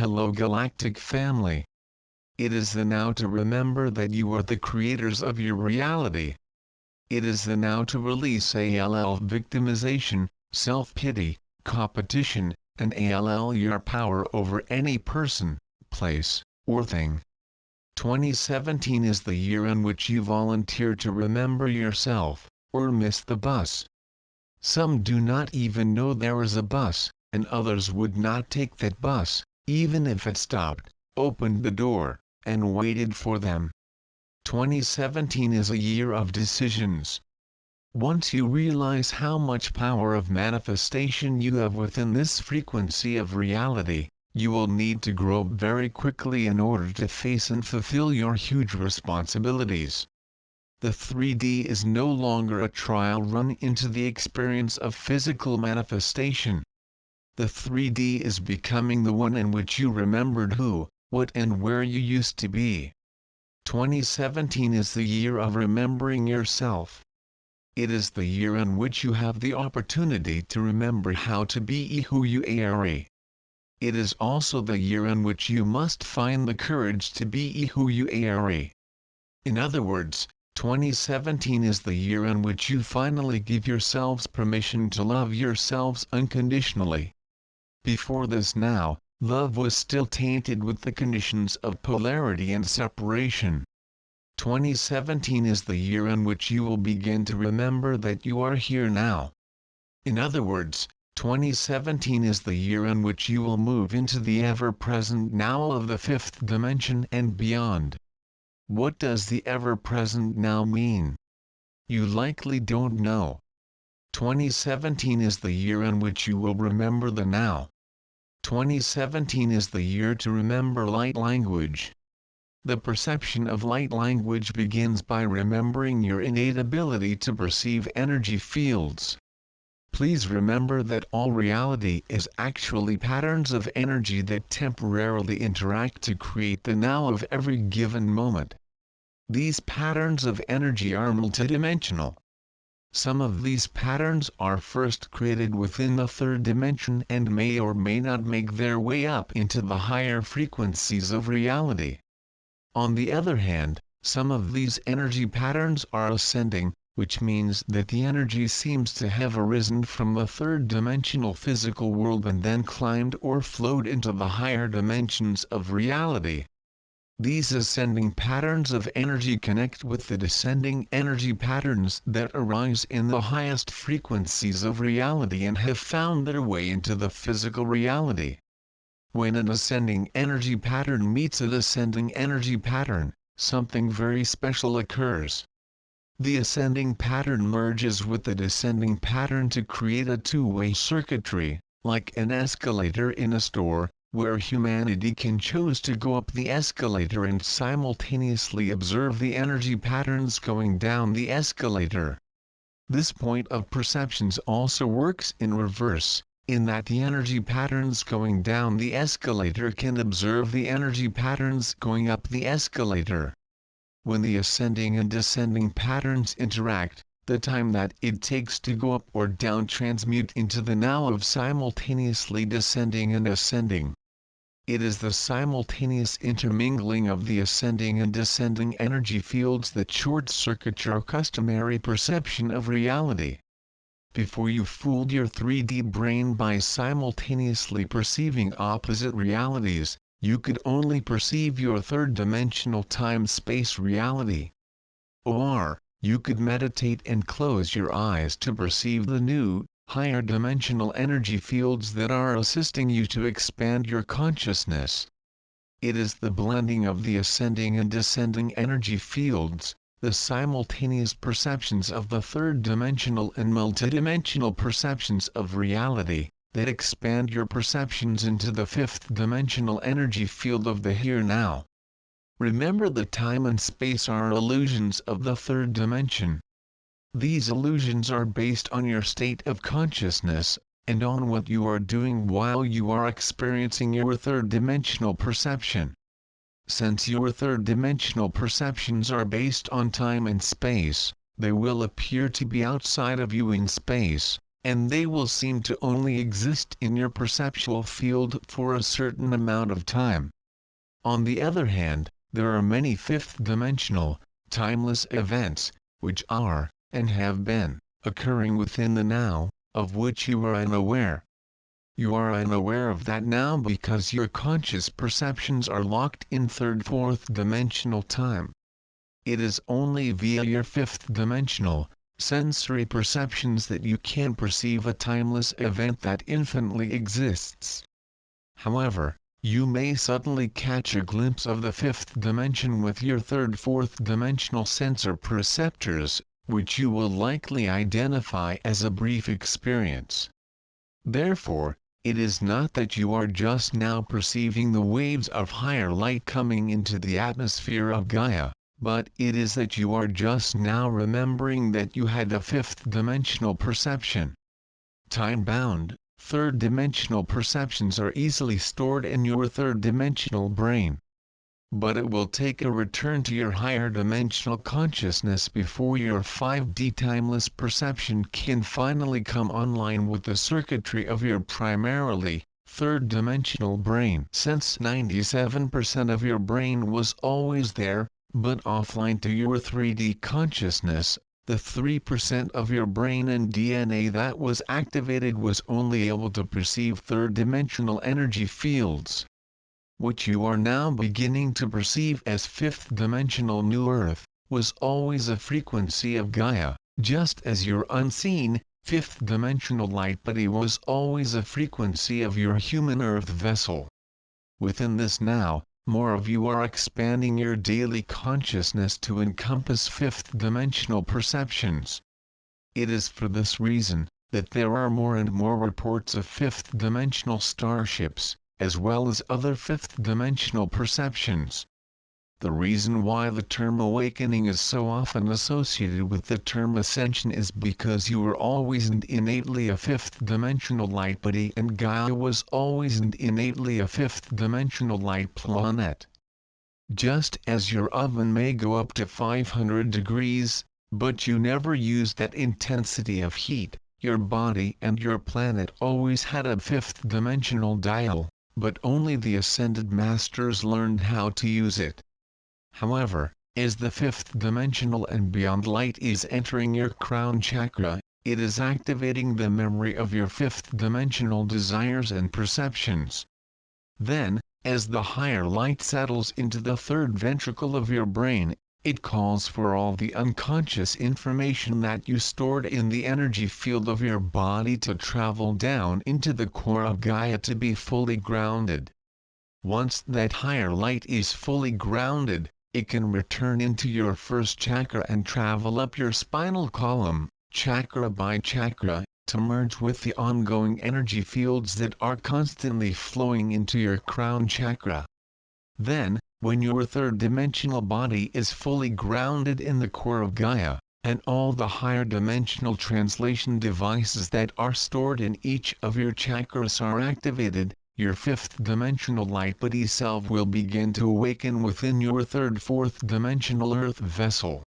Hello Galactic family. It is the now to remember that you are the creators of your reality. It is the now to release ALL victimization, self-pity, competition, and ALL your power over any person, place, or thing. 2017 is the year in which you volunteer to remember yourself, or miss the bus. Some do not even know there is a bus, and others would not take that bus, even if it stopped, opened the door, and waited for them. 2017 is a year of decisions. Once you realize how much power of manifestation you have within this frequency of reality, you will need to grow very quickly in order to face and fulfill your huge responsibilities. The 3D is no longer a trial run into the experience of physical manifestation. The 3D is becoming the one in which you remembered who, what and where you used to be. 2017 is the year of remembering yourself. It is the year in which you have the opportunity to remember how to be who you are. It is also the year in which you must find the courage to be who you are. In other words, 2017 is the year in which you finally give yourselves permission to love yourselves unconditionally. Before this now, love was still tainted with the conditions of polarity and separation. 2017 is the year in which you will begin to remember that you are here now. In other words, 2017 is the year in which you will move into the ever-present now of the fifth dimension and beyond. What does the ever-present now mean? You likely don't know. 2017 is the year in which you will remember the now. 2017 is the year to remember light language. The perception of light language begins by remembering your innate ability to perceive energy fields. Please remember that all reality is actually patterns of energy that temporarily interact to create the now of every given moment. These patterns of energy are multidimensional. Some of these patterns are first created within the third dimension and may or may not make their way up into the higher frequencies of reality. On the other hand, some of these energy patterns are ascending, which means that the energy seems to have arisen from the third-dimensional physical world and then climbed or flowed into the higher dimensions of reality. These ascending patterns of energy connect with the descending energy patterns that arise in the highest frequencies of reality and have found their way into the physical reality. When an ascending energy pattern meets a descending energy pattern, something very special occurs. The ascending pattern merges with the descending pattern to create a two-way circuitry, like an escalator in a store, where humanity can choose to go up the escalator and simultaneously observe the energy patterns going down the escalator. This point of perceptions also works in reverse, in that the energy patterns going down the escalator can observe the energy patterns going up the escalator. When the ascending and descending patterns interact, the time that it takes to go up or down transmute into the now of simultaneously descending and ascending. It is the simultaneous intermingling of the ascending and descending energy fields that short-circuit your customary perception of reality. Before you fooled your 3D brain by simultaneously perceiving opposite realities, you could only perceive your third-dimensional time-space reality. Or, you could meditate and close your eyes to perceive the new, higher dimensional energy fields that are assisting you to expand your consciousness. It is the blending of the ascending and descending energy fields, the simultaneous perceptions of the third-dimensional and multidimensional perceptions of reality, that expand your perceptions into the fifth-dimensional energy field of the here-now. Remember that time and space are illusions of the third dimension. These illusions are based on your state of consciousness, and on what you are doing while you are experiencing your third-dimensional perception. Since your third-dimensional perceptions are based on time and space, they will appear to be outside of you in space, and they will seem to only exist in your perceptual field for a certain amount of time. On the other hand, there are many fifth-dimensional, timeless events, which are, and have been, occurring within the now, of which you are unaware. You are unaware of that now because your conscious perceptions are locked in third-fourth-dimensional time. It is only via your fifth-dimensional, sensory perceptions that you can perceive a timeless event that infinitely exists. However, you may suddenly catch a glimpse of the fifth dimension with your third-fourth-dimensional sensor perceptors, which you will likely identify as a brief experience. Therefore, it is not that you are just now perceiving the waves of higher light coming into the atmosphere of Gaia, but it is that you are just now remembering that you had a fifth-dimensional perception. Time-bound, third-dimensional perceptions are easily stored in your third-dimensional brain. But it will take a return to your higher-dimensional consciousness before your 5D timeless perception can finally come online with the circuitry of your primarily third-dimensional brain. Since 97% of your brain was always there, but offline to your 3D consciousness, the 3% of your brain and DNA that was activated was only able to perceive third-dimensional energy fields. What you are now beginning to perceive as fifth-dimensional New Earth, was always a frequency of Gaia, just as your unseen, fifth-dimensional light body was always a frequency of your human Earth vessel. Within this now, more of you are expanding your daily consciousness to encompass fifth-dimensional perceptions. It is for this reason, that there are more and more reports of fifth-dimensional starships, as well as other fifth-dimensional perceptions. The reason why the term awakening is so often associated with the term ascension is because you were always and innately a fifth-dimensional light body and Gaia was always and innately a fifth-dimensional light planet. Just as your oven may go up to 500 degrees, but you never use that intensity of heat, your body and your planet always had a fifth-dimensional dial, but only the ascended masters learned how to use it. However, as the fifth-dimensional and beyond light is entering your crown chakra, it is activating the memory of your fifth-dimensional desires and perceptions. Then, as the higher light settles into the third ventricle of your brain, it calls for all the unconscious information that you stored in the energy field of your body to travel down into the core of Gaia to be fully grounded. Once that higher light is fully grounded, it can return into your first chakra and travel up your spinal column, chakra by chakra, to merge with the ongoing energy fields that are constantly flowing into your crown chakra. Then, when your third-dimensional body is fully grounded in the core of Gaia, and all the higher dimensional translation devices that are stored in each of your chakras are activated, your fifth-dimensional light body self will begin to awaken within your third-fourth-dimensional Earth vessel.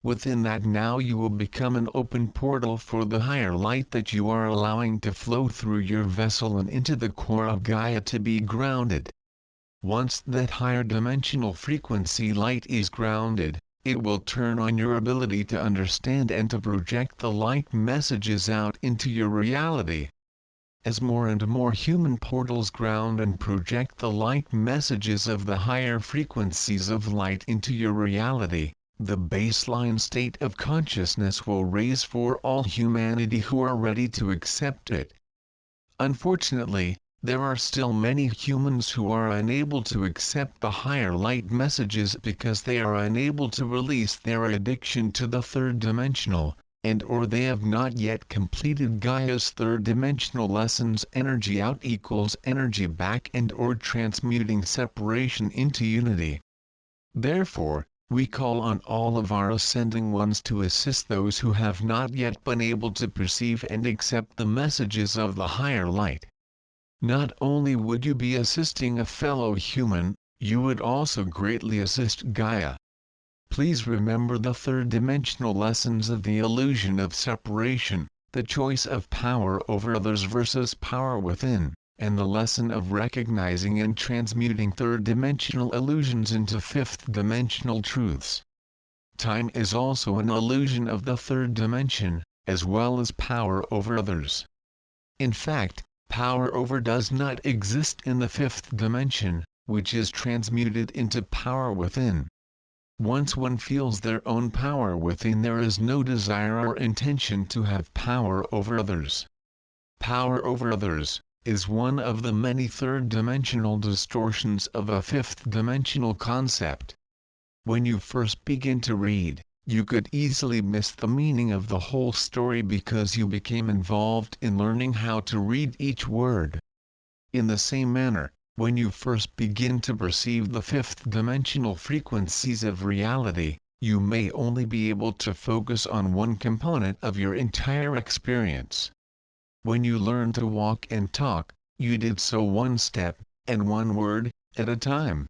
Within that now you will become an open portal for the higher light that you are allowing to flow through your vessel and into the core of Gaia to be grounded. Once that higher dimensional frequency light is grounded, it will turn on your ability to understand and to project the light messages out into your reality. As more and more human portals ground and project the light messages of the higher frequencies of light into your reality, the baseline state of consciousness will raise for all humanity who are ready to accept it. Unfortunately, there are still many humans who are unable to accept the higher light messages because they are unable to release their addiction to the third-dimensional, and/or they have not yet completed Gaia's third-dimensional lessons. Energy out equals energy back and/or transmuting separation into unity. Therefore, we call on all of our ascending ones to assist those who have not yet been able to perceive and accept the messages of the higher light. Not only would you be assisting a fellow human, you would also greatly assist Gaia. Please remember the third-dimensional lessons of the illusion of separation, the choice of power over others versus power within, and the lesson of recognizing and transmuting third-dimensional illusions into fifth-dimensional truths. Time is also an illusion of the third dimension, as well as power over others. In fact, power over does not exist in the fifth dimension, which is transmuted into power within. Once one feels their own power within, there is no desire or intention to have power over others. Power over others is one of the many third-dimensional distortions of a fifth-dimensional concept. When you first begin to read, you could easily miss the meaning of the whole story because you became involved in learning how to read each word. In the same manner, when you first begin to perceive the fifth-dimensional frequencies of reality, you may only be able to focus on one component of your entire experience. When you learn to walk and talk, you did so one step, and one word, at a time.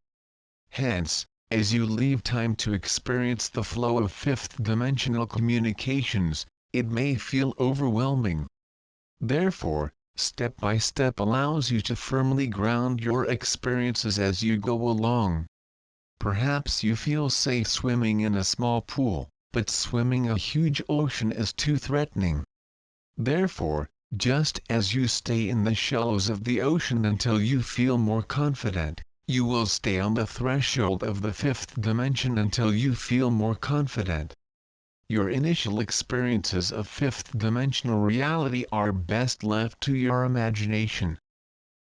Hence, as you leave time to experience the flow of fifth-dimensional communications, it may feel overwhelming. Therefore, step by step allows you to firmly ground your experiences as you go along. Perhaps you feel safe swimming in a small pool, but swimming a huge ocean is too threatening. Therefore, just as you stay in the shallows of the ocean until you feel more confident, you will stay on the threshold of the fifth dimension until you feel more confident. Your initial experiences of fifth-dimensional reality are best left to your imagination.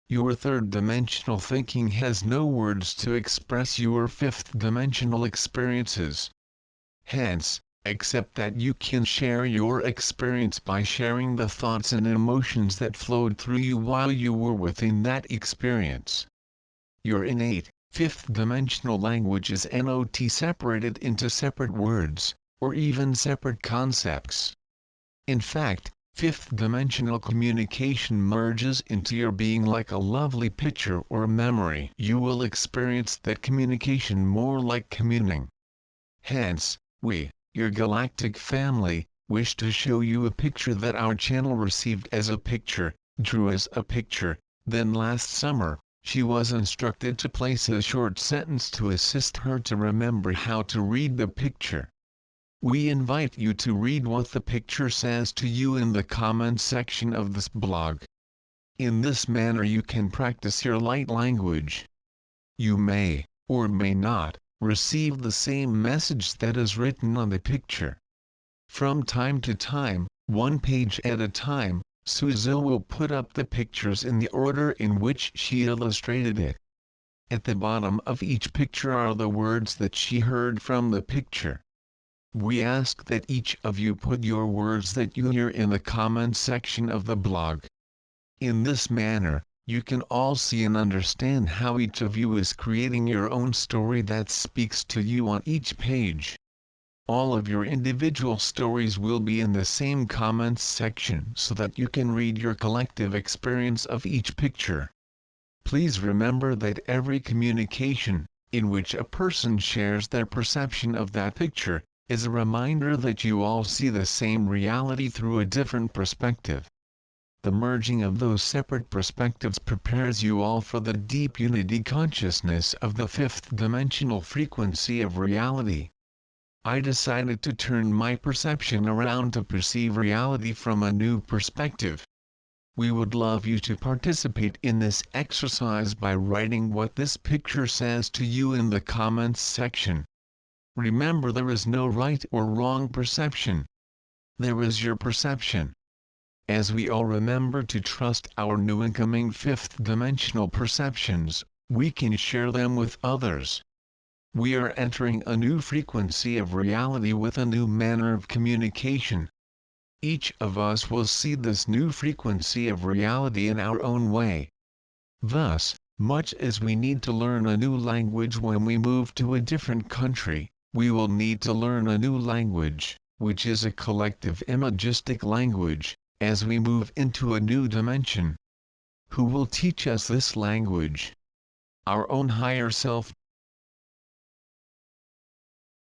Your third-dimensional thinking has no words to express your fifth-dimensional experiences. Hence, accept that you can share your experience by sharing the thoughts and emotions that flowed through you while you were within that experience. Your innate, fifth-dimensional language is not separated into separate words, or even separate concepts. In fact, fifth-dimensional communication merges into your being like a lovely picture or memory. You will experience that communication more like communing. Hence, we, your galactic family, wish to show you a picture that our channel received as a picture, drew as a picture, then last summer, she was instructed to place a short sentence to assist her to remember how to read the picture. We invite you to read what the picture says to you in the comments section of this blog. In this manner you can practice your light language. You may, or may not, receive the same message that is written on the picture. From time to time, one page at a time, Suzu will put up the pictures in the order in which she illustrated it. At the bottom of each picture are the words that she heard from the picture. We ask that each of you put your words that you hear in the comments section of the blog. In this manner, you can all see and understand how each of you is creating your own story that speaks to you on each page. All of your individual stories will be in the same comments section so that you can read your collective experience of each picture. Please remember that every communication, in which a person shares their perception of that picture, is a reminder that you all see the same reality through a different perspective. The merging of those separate perspectives prepares you all for the deep unity consciousness of the fifth-dimensional frequency of reality. I decided to turn my perception around to perceive reality from a new perspective. We would love you to participate in this exercise by writing what this picture says to you in the comments section. Remember, there is no right or wrong perception. There is your perception. As we all remember to trust our new incoming fifth-dimensional perceptions, we can share them with others. We are entering a new frequency of reality with a new manner of communication. Each of us will see this new frequency of reality in our own way. Thus, much as we need to learn a new language when we move to a different country, we will need to learn a new language, which is a collective imagistic language, as we move into a new dimension. Who will teach us this language? Our own higher self